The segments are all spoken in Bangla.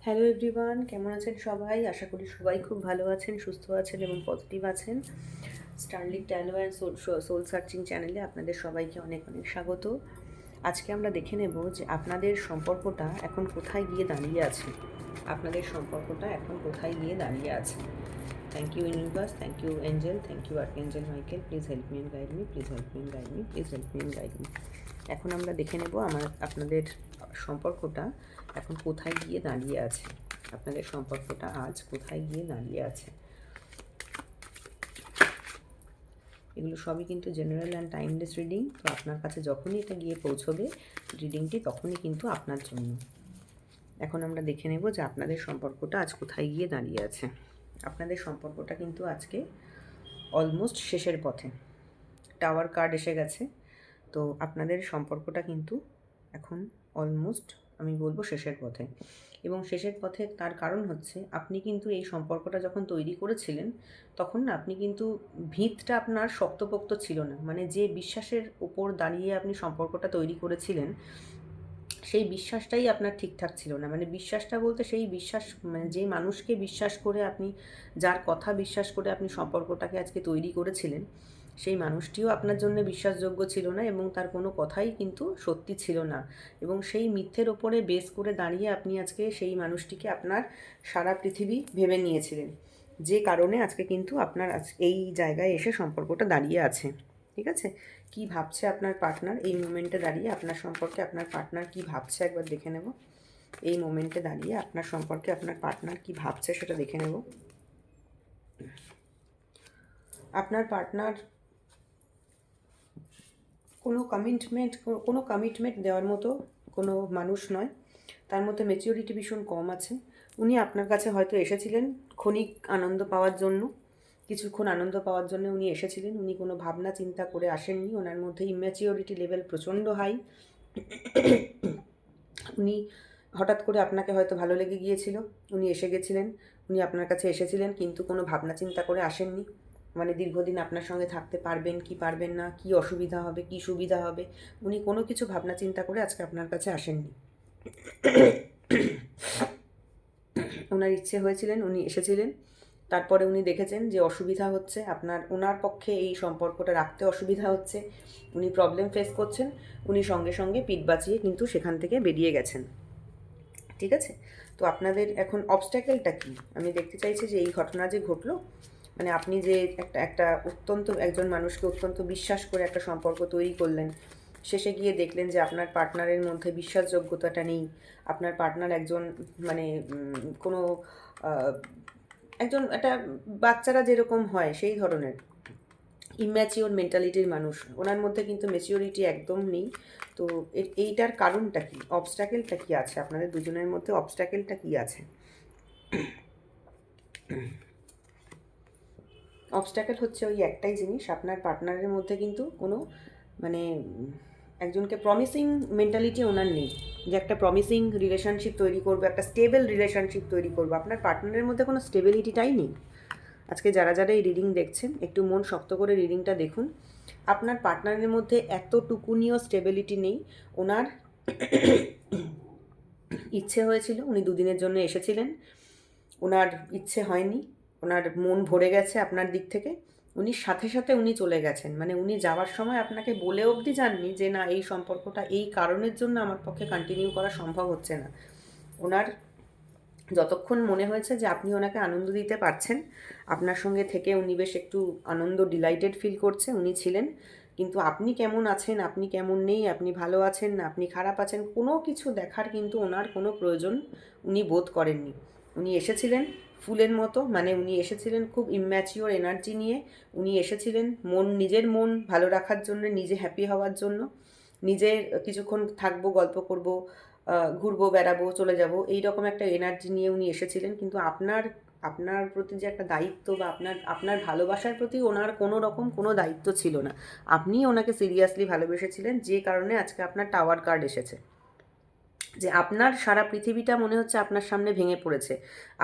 হ্যালো এভরিওয়ান, কেমন আছেন সবাই? আশা করি সবাই খুব ভালো আছেন, সুস্থ আছেন এবং পজিটিভ আছেন। স্টারলিক ট্যালো অ্যান্ড সোল সার্চিং চ্যানেলে আপনাদের সবাইকে অনেক অনেক স্বাগত। আজকে আমরা দেখে নেব যে আপনাদের সম্পর্কটা এখন কোথায় গিয়ে দাঁড়িয়ে আছে। আপনাদের সম্পর্কটা এখন কোথায় গিয়ে দাঁড়িয়ে আছে। Thank you universe, thank you angel, thank you archangel Michael. Please help me and guide me, please help me and guide me, please help me and guide me. এখন আমরা দেখে নেব আপনাদের সম্পর্কটা এখন কোথায় গিয়ে দাঁড়িয়ে আছে। আপনাদের সম্পর্কটা আজ কোথায় গিয়ে দাঁড়িয়ে আছে। এগুলো সবই কিন্তু জেনারেল অ্যান্ড টাইমলেস রিডিং। তো আপনার কাছে যখনই এটা গিয়ে পৌঁছবে রিডিংটি, তখনই কিন্তু আপনার জন্য। এখন আমরা দেখে নেব যে আপনাদের সম্পর্কটা আজ কোথায় গিয়ে দাঁড়িয়ে আছে। আপনাদের সম্পর্কটা কিন্তু আজকে অলমোস্ট শেষের পথে। টাওয়ার কার্ড এসে গেছে। তো আপনাদের সম্পর্কটা কিন্তু এখন অলমোস্ট আমি বলবো শেষের পথে। এবং শেষের পথে তার কারণ হচ্ছে আপনি কিন্তু এই সম্পর্কটা যখন তৈরি করেছিলেন তখন না আপনি কিন্তু ভিতটা আপনার শক্তপোক্ত ছিল না। মানে যে বিশ্বাসের উপর দাঁড়িয়ে আপনি সম্পর্কটা তৈরি করেছিলেন সেই বিশ্বাসটাই আপনার ঠিকঠাক ছিল না। মানে বিশ্বাসটা বলতে সেই বিশ্বাস, মানে যে মানুষকে বিশ্বাস করে আপনি, যার কথা বিশ্বাস করে আপনি সম্পর্কটাকে আজকে তৈরি করেছিলেন, সেই মানুষটিও আপনার জন্য বিশ্বাসযোগ্য ছিল না এবং তার কোনো কথাই কিন্তু সত্যি ছিল না। এবং সেই মিথ্যের ওপরে বেস করে দাঁড়িয়ে আপনি আজকে সেই মানুষটিকে আপনার সারা পৃথিবী ভেবে নিয়েছিলেন, যে কারণে আজকে কিন্তু আপনার এই জায়গায় এসে সম্পর্কটা দাঁড়িয়ে আছে। ঠিক আছে? কি ভাবছে আপনার পার্টনার এই মোমেন্টে দাঁড়িয়ে আপনার সম্পর্কে? আপনার পার্টনার কি ভাবছে একবার দেখে নেব। এই মোমেন্টে দাঁড়িয়ে আপনার সম্পর্কে আপনার পার্টনার কি ভাবছে সেটা দেখে নেব। আপনার পার্টনার কোনো কমিটমেন্ট দেওয়ার মতো কোনো মানুষ নয়। তার মধ্যে ম্যাচিউরিটি ভীষণ কম আছে। উনি আপনার কাছে হয়তো এসেছিলেন ক্ষণিক আনন্দ পাওয়ার জন্য, কিছুক্ষণ আনন্দ পাওয়ার জন্য উনি এসেছিলেন। উনি কোনো ভাবনা চিন্তা করে আসেননি। ওনার মধ্যে ইম্যাচিউরিটি লেভেল প্রচণ্ড হাই। উনি হঠাৎ করে আপনাকে হয়তো ভালো লেগে গিয়েছিল, উনি এসে গেছিলেন, উনি আপনার কাছে এসেছিলেন কিন্তু কোনো ভাবনা চিন্তা করে আসেননি। মানে দীর্ঘদিন আপনার সঙ্গে থাকতে পারবেন কি পারবেন না, কি অসুবিধা হবে কি সুবিধা হবে, উনি কোনো কিছু ভাবনা চিন্তা করে আজকে আপনার কাছে আসেননি। ওনার ইচ্ছে হয়েছিলেন, উনি এসেছিলেন, তারপরে উনি দেখেছেন যে অসুবিধা হচ্ছে ওনার পক্ষে এই সম্পর্কটা রাখতে অসুবিধা হচ্ছে, উনি প্রবলেম ফেস করছেন, উনি সঙ্গে সঙ্গে পিঠ বাঁচিয়ে কিন্তু সেখান থেকে বেরিয়ে গেছেন। ঠিক আছে? তো আপনাদের এখন অবস্ট্যাকেলটা কী আমি দেখতে চাইছি, যে এই ঘটনা যে ঘটলো, মানে আপনি যে একটা একজন মানুষকে অত্যন্ত বিশ্বাস করে একটা সম্পর্ক তৈরি করলেন, শেষে গিয়ে দেখলেন যে আপনার পার্টনারের মধ্যে বিশ্বাসযোগ্যতাটা নেই। আপনার পার্টনার একজন, মানে কোনো একজন একটা বাচ্চারা যেরকম হয় সেই ধরনের ইম্যাচিওর মেন্টালিটির মানুষ। ওনার মধ্যে কিন্তু ম্যাচিওরিটি একদম নেই। তো এইটার কারণটা কী? অবস্ট্যাকেলটা কী আছে আপনাদের দুজনের মধ্যে? অবস্ট্যাকেলটা কী আছে? অবস্ট্যাকেল হচ্ছে ওই একটাই জিনিস, আপনার পার্টনারের মধ্যে কিন্তু কোনো, মানে একজনকে প্রমিসিং মেন্টালিটি ওনার নেই, যে একটা প্রমিসিং রিলেশনশিপ তৈরি করবো, একটা স্টেবল রিলেশনশিপ তৈরি করবো। আপনার পার্টনারের মধ্যে কোনো স্টেবিলিটিটাই নেই। আজকে যারা যারা এই রিডিং দেখছেন একটু মন শক্ত করে রিডিংটা দেখুন। আপনার পার্টনারের মধ্যে এতটুকুনিও স্টেবিলিটি নেই। ওনার ইচ্ছে হয়েছিল, উনি দুদিনের জন্য এসেছিলেন, ওনার ইচ্ছে হয়নি, ওনার মন ভরে গেছে আপনার দিক থেকে, উনি সাথে সাথে উনি চলে গেছেন। মানে উনি যাওয়ার সময় আপনাকে বলে অবধি যাননি যে না এই সম্পর্কটা এই কারণের জন্য আমার পক্ষে কন্টিনিউ করা সম্ভব হচ্ছে না। ওনার যতক্ষণ মনে হয়েছে যে আপনি ওনাকে আনন্দ দিতে পারছেন, আপনার সঙ্গে থেকে উনি বেশ একটু আনন্দ ডিলাইটেড ফিল করছে, উনি ছিলেন। কিন্তু আপনি কেমন আছেন, আপনি কেমন নেই, আপনি ভালো আছেন না আপনি খারাপ আছেন, কোনো কিছু দেখার কিন্তু ওনার কোনো প্রয়োজন উনি বোধ করেননি। উনি এসেছিলেন ফুলের মতো, মানে উনি এসেছিলেন খুব ইম্যাচিওর এনার্জি নিয়ে। উনি এসেছিলেন নিজের মন ভালো রাখার জন্য, নিজে হ্যাপি হওয়ার জন্য, নিজের কিছুক্ষণ থাকবো, গল্প করব, ঘুরবো বেড়াবো চলে যাব, এই রকম একটা এনার্জি নিয়ে উনি এসেছিলেন। কিন্তু আপনার আপনার প্রতি যে একটা দায়িত্ব বা আপনার ভালোবাসার প্রতি ওনার কোনো রকম কোনো দায়িত্ব ছিল না। আপনি ওনাকে সিরিয়াসলি ভালোবেসেছিলেন, যে কারণে আজকে আপনার টাওয়ার কার্ড এসেছে। যে আপনার সারা পৃথিবীটা মনে হচ্ছে আপনার সামনে ভেঙে পড়েছে।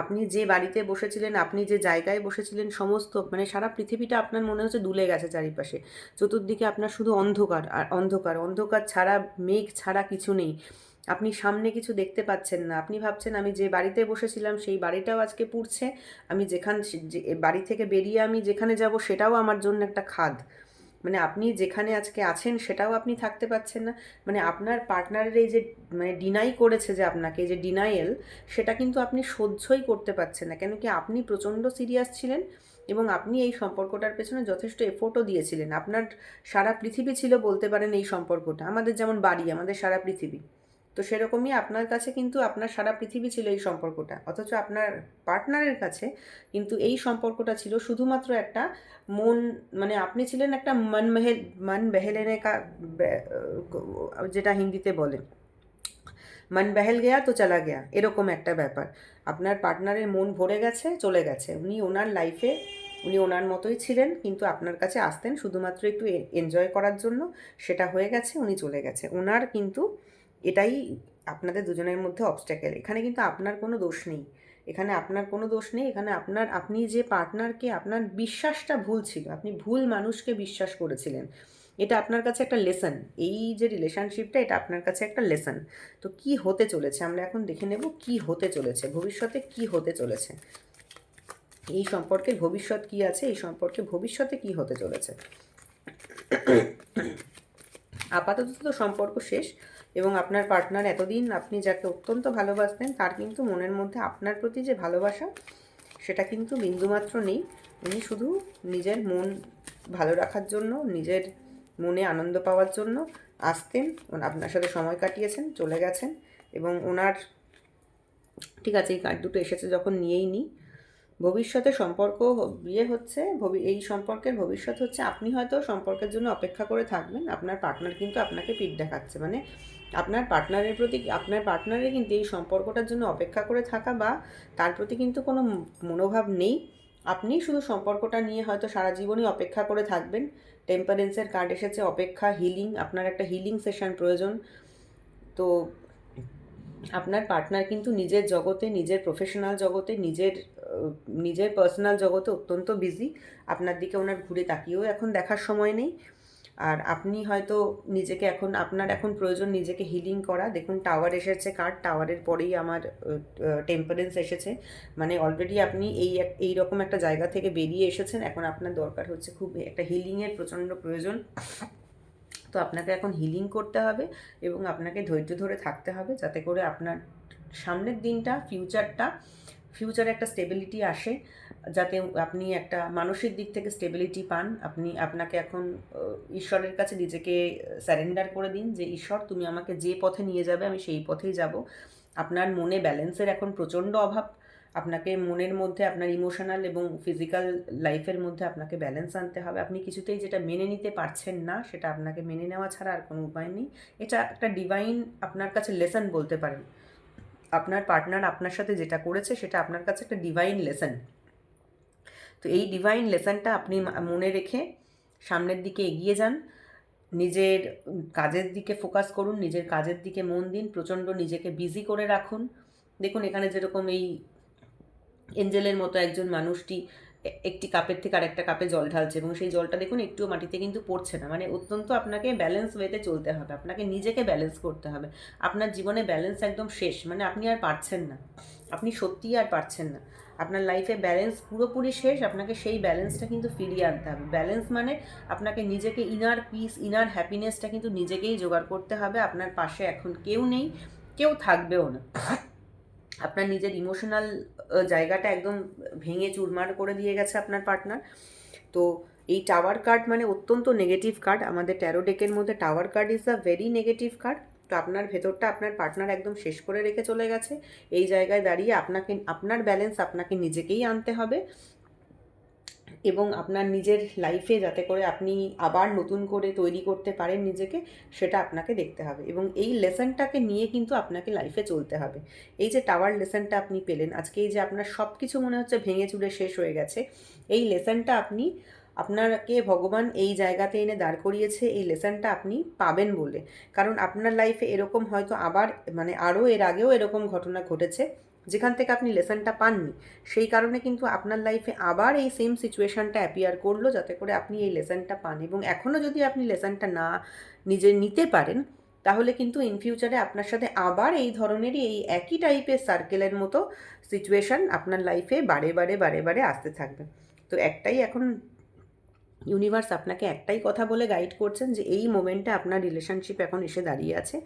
আপনি যে বাড়িতে বসেছিলেন, আপনি যে জায়গায় বসেছিলেন, সমস্ত মানে সারা পৃথিবীটা আপনার মনে হচ্ছে দুলে গেছে চারিপাশে। চতুর্দিকে আপনার শুধু অন্ধকার আর অন্ধকার, অন্ধকার ছাড়া, মেঘ ছাড়া কিছু নেই। আপনি সামনে কিছু দেখতে পাচ্ছেন না, আপনি ভাবছেন আমি যে বাড়িতে বসেছিলাম সেই বাড়িটাও আজকে পুড়ছে, আমি যে বাড়ি থেকে বেরিয়ে আমি যেখানে যাব সেটাও আমার জন্য একটা খাদ। মানে আপনি যেখানে আজকে আছেন সেটাও আপনি থাকতে পারছেন না। মানে আপনার পার্টনারের এই যে মানে ডিনাই করেছে যে আপনাকে, এই যে ডিনাইয়েল, সেটা কিন্তু আপনি সহ্যই করতে পারছেন না। কেন কি আপনি প্রচণ্ড সিরিয়াস ছিলেন এবং আপনি এই সম্পর্কটার পেছনে যথেষ্ট এফোর্টও দিয়েছিলেন। আপনার সারা পৃথিবী ছিল বলতে পারেন এই সম্পর্কটা। আমাদের যেমন বাড়ি, আমাদের সারা পৃথিবী। তো সেরকমই আপনার কাছে কিন্তু আপনার সারা পৃথিবী ছিল এই সম্পর্কটা। অথচ আপনার পার্টনারের কাছে কিন্তু এই সম্পর্কটা ছিল শুধুমাত্র একটা মন, মানে আপনি ছিলেন একটা মন বেহেলেনে কা যেটা হিন্দিতে বলে মন বেহেল গেয়া তো চলা গেয়া, এরকম একটা ব্যাপার। আপনার পার্টনারের মন ভরে গেছে, চলে গেছে। উনি ওনার লাইফে উনি ওনার মতোই ছিলেন, কিন্তু আপনার কাছে আসতেন শুধুমাত্র একটু এনজয় করার জন্য। সেটা হয়ে গেছে, উনি চলে গেছে। ওনার কিন্তু এটাই আপনাদের দুজনের মধ্যে অবস্ট্যাকেল। এখানে কিন্তু আপনার কোনো দোষ নেই, এখানে আপনার কোনো দোষ নেই। এখানে আপনি যে পার্টনারকে, আপনার বিশ্বাসটা ভুল ছিল, আপনি ভুল মানুষকে বিশ্বাস করেছিলেন। এটা আপনার কাছে একটা লেসন। এই যে রিলেশনশিপটা, এটা আপনার কাছে একটা লেসন। তো কি হতে চলেছে আমরা এখন দেখে নেব, কি হতে চলেছে ভবিষ্যতে, কি হতে চলেছে এই সম্পর্কের ভবিষ্যৎ কি আছে, এই সম্পর্কে ভবিষ্যতে কি হতে চলেছে। আপাতত তো সম্পর্ক শেষ, এবং আপনার পার্টনার এতদিন আপনি যাকে অত্যন্ত ভালোবাসতেন তার কিন্তু মনের মধ্যে আপনার প্রতি যে ভালোবাসা সেটা কিন্তু বিন্দুমাত্র নেই। উনি শুধু নিজের মন ভালো রাখার জন্য, নিজের মনে আনন্দ পাওয়ার জন্য আসতেন, আপনার সাথে সময় কাটিয়েছেন, চলে গেছেন। এবং ওনার ঠিক আছে, এই কার্ড দুটো এসেছে যখন নিয়েই নিই। ভবিষ্যতে সম্পর্ক হচ্ছে, এই সম্পর্কের ভবিষ্যৎ হচ্ছে আপনি হয়তো সম্পর্কের জন্য অপেক্ষা করে থাকবেন, আপনার পার্টনার কিন্তু আপনাকে পিঠ দেখাচ্ছে। মানে আপনার পার্টনারের কিন্তু এই সম্পর্কটার জন্য অপেক্ষা করে থাকা বা তার প্রতি কিন্তু কোনো মনোভাব নেই। আপনি শুধু সম্পর্কটা নিয়ে হয়তো সারা জীবনই অপেক্ষা করে থাকবেন। টেম্পারেন্সের কার্ড এসেছে, অপেক্ষা, হিলিং। আপনার একটা হিলিং সেশন প্রয়োজন। তো আপনার পার্টনার কিন্তু নিজের জগতে, নিজের প্রফেশনাল জগতে, নিজের পার্সোনাল জগতে অত্যন্ত বিজি। আপনার দিকে ওনার ঘুরে তাকিয়েও এখন দেখার সময় নেই। আর আপনি হয়তো নিজেকে আপনার এখন প্রয়োজন নিজেকে হিলিং করা। দেখুন টাওয়ার এসেছে কার্ড, টাওয়ারের পরেই আমার টেম্পারেন্স এসেছে। মানে অলরেডি আপনি এই রকম একটা জায়গা থেকে বেরিয়ে এসেছেন, এখন আপনার দরকার হচ্ছে খুব একটা হিলিংয়ের প্রচণ্ড প্রয়োজন। তো আপনাকে এখন হিলিং করতে হবে এবং আপনাকে ধৈর্য ধরে থাকতে হবে, যাতে করে আপনার সামনের দিনটা, ফিউচারে একটা স্টেবিলিটি আসে, যাতে আপনি একটা মানসিক দিক থেকে স্টেবিলিটি পান। আপনাকে এখন ঈশ্বরের কাছে নিজেকে স্যারেন্ডার করে দিন যে ঈশ্বর, তুমি আমাকে যে পথে নিয়ে যাবে আমি সেই পথেই যাব। আপনার মনে ব্যালেন্সের এখন প্রচণ্ড অভাব। আপনাকে মনের মধ্যে আপনার ইমোশনাল এবং ফিজিক্যাল লাইফের মধ্যে আপনাকে ব্যালেন্স আনতে হবে। আপনি কিছুতেই যেটা মেনে নিতে পারছেন না সেটা আপনাকে মেনে নেওয়া ছাড়া আর কোনো উপায় নেই। এটা একটা ডিভাইন আপনার কাছে লেসন বলতে পারেন। আপনার পার্টনার আপনার সাথে যেটা করেছে সেটা আপনার কাছে একটা ডিভাইন লেসন। তো এই ডিভাইন লেসনটা আপনি মনে রেখে সামনের দিকে এগিয়ে যান। নিজের কাজের দিকে ফোকাস করুন, নিজের কাজের দিকে মন দিন, প্রচণ্ড নিজেকে বিজি করে রাখুন। দেখুন এখানে যেরকম এই এঞ্জেলের মতো একজন মানুষটি একটি কাপের থেকে আরেকটা কাপে জল ঢালছে, এবং সেই জলটা দেখুন একটুও মাটিতে কিন্তু পড়ছে না। মানে অত্যন্ত আপনাকে ব্যালেন্স ওয়েতে চলতে হবে, আপনাকে নিজেকে ব্যালেন্স করতে হবে। আপনার জীবনে ব্যালেন্স একদম শেষ, মানে আপনি আর পারছেন না, আপনি সত্যিই আর পারছেন না। আপনার লাইফে ব্যালেন্স পুরোপুরি শেষ, আপনাকে সেই ব্যালেন্সটা কিন্তু ফিরিয়ে আনতে হবে। ব্যালেন্স মানে আপনাকে নিজেকে ইনার পিস, ইনার হ্যাপিনেসটা কিন্তু নিজেকেই জোগাড় করতে হবে। আপনার পাশে এখন কেউ নেই, কেউ থাকবেও না। আপনার নিজের ইমোশনাল জায়গাটা একদম ভেঙে চুরমার করে দিয়ে গেছে আপনার পার্টনার। তো এই টাওয়ার কার্ড মানে অত্যন্ত নেগেটিভ কার্ড। আমাদের ট্যারো ডেকের মধ্যে tower card is a very negative card. তো আপনার ভেতরটা আপনার পার্টনার একদম শেষ করে রেখে চলে গেছে। এই জায়গায় দাঁড়িয়ে আপনার ব্যালেন্স আপনাকে নিজেকেই আনতে হবে, এবং আপনার নিজের লাইফে যাতে করে আপনি আবার নতুন করে তৈরি করতে পারেন নিজেকে, সেটা আপনাকে দেখতে হবে। এবং এই লেসনটাকে নিয়ে কিন্তু আপনাকে লাইফে চলতে হবে। এই যে টাওয়ার লেসনটা আপনি পেলেন আজকে, এই যে আপনার সব কিছু মনে হচ্ছে ভেঙে চুরে শেষ হয়ে গেছে, এই লেসনটা আপনাকে ভগবান এই জায়গাতে এনে দাঁড় করিয়েছে এই লেসনটা আপনি পাবেন বলে। কারণ আপনার লাইফে এরকম হয়তো আবার মানে আরও এর আগেও এরকম ঘটনা ঘটেছে যেখান থেকে আপনি লেসনটা পাননি। সেই কারণে কিন্তু আপনার লাইফে আবার এই সেম সিচুয়েশানটা অ্যাপিয়ার করলো, যাতে করে আপনি এই লেসনটা পান। এবং এখনও যদি আপনি লেসনটা নিজে নিতে পারেন, তাহলে কিন্তু ইন ফিউচারে আপনার সাথে আবার এই ধরনেরই এই একই টাইপের সার্কেলের মতো সিচুয়েশান আপনার লাইফে বারে বারে বারে বারে আসতে থাকবে। তো একটাই এখন ইউনিভার্স আপনাকে একটাই কথা বলে গাইড করছেন যে এই মোমেন্টে আপনার রিলেশনশিপ এখন এসে দাঁড়িয়ে আছে,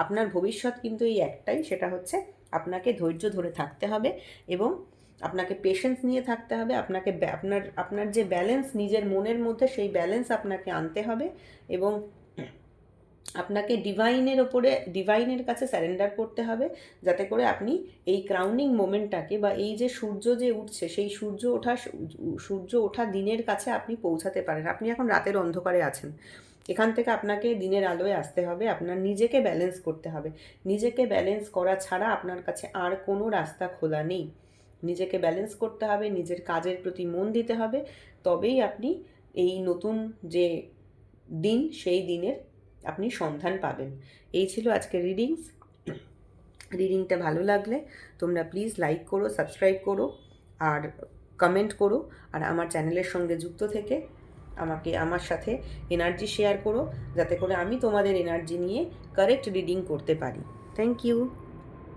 আপনার ভবিষ্যৎ কিন্তু এই একটাই, সেটা হচ্ছে আপনাকে ধৈর্য ধরে থাকতে হবে এবং আপনাকে পেশেন্স নিয়ে থাকতে হবে, আপনাকে আপনার যে ব্যালেন্স নিজের মনের মধ্যে সেই ব্যালেন্স আপনাকে আনতে হবে এবং আপনাকে ডিভাইনের কাছে স্যারেন্ডার করতে হবে, যাতে করে আপনি এই ক্রাউনিং মোমেন্টটাকে বা এই যে সূর্য যে উঠছে সেই সূর্য ওঠা দিনের কাছে আপনি পৌঁছাতে পারেন। আপনি এখন রাতের অন্ধকারে আছেন, এখান থেকে আপনাকে দিনের আলোয় আসতে হবে, আপনার নিজেকে ব্যালেন্স করতে হবে। নিজেকে ব্যালেন্স করা ছাড়া আপনার কাছে আর কোনো রাস্তা খোলা নেই। নিজেকে ব্যালেন্স করতে হবে, নিজের কাজের প্রতি মন দিতে হবে, তবেই আপনি এই নতুন যে দিন সেই দিনের আপনি সন্ধান পাবেন। এই ছিল আজকের রিডিংটা ভালো লাগলে তোমরা প্লিজ লাইক করো, সাবস্ক্রাইব করো আর কমেন্ট করো, আর আমার চ্যানেলের সঙ্গে যুক্ত থেকে আমার সাথে এনার্জি শেয়ার করো, যাতে করে আমি তোমাদের এনার্জি নিয়ে কারেক্ট রিডিং করতে পারি। Thank you.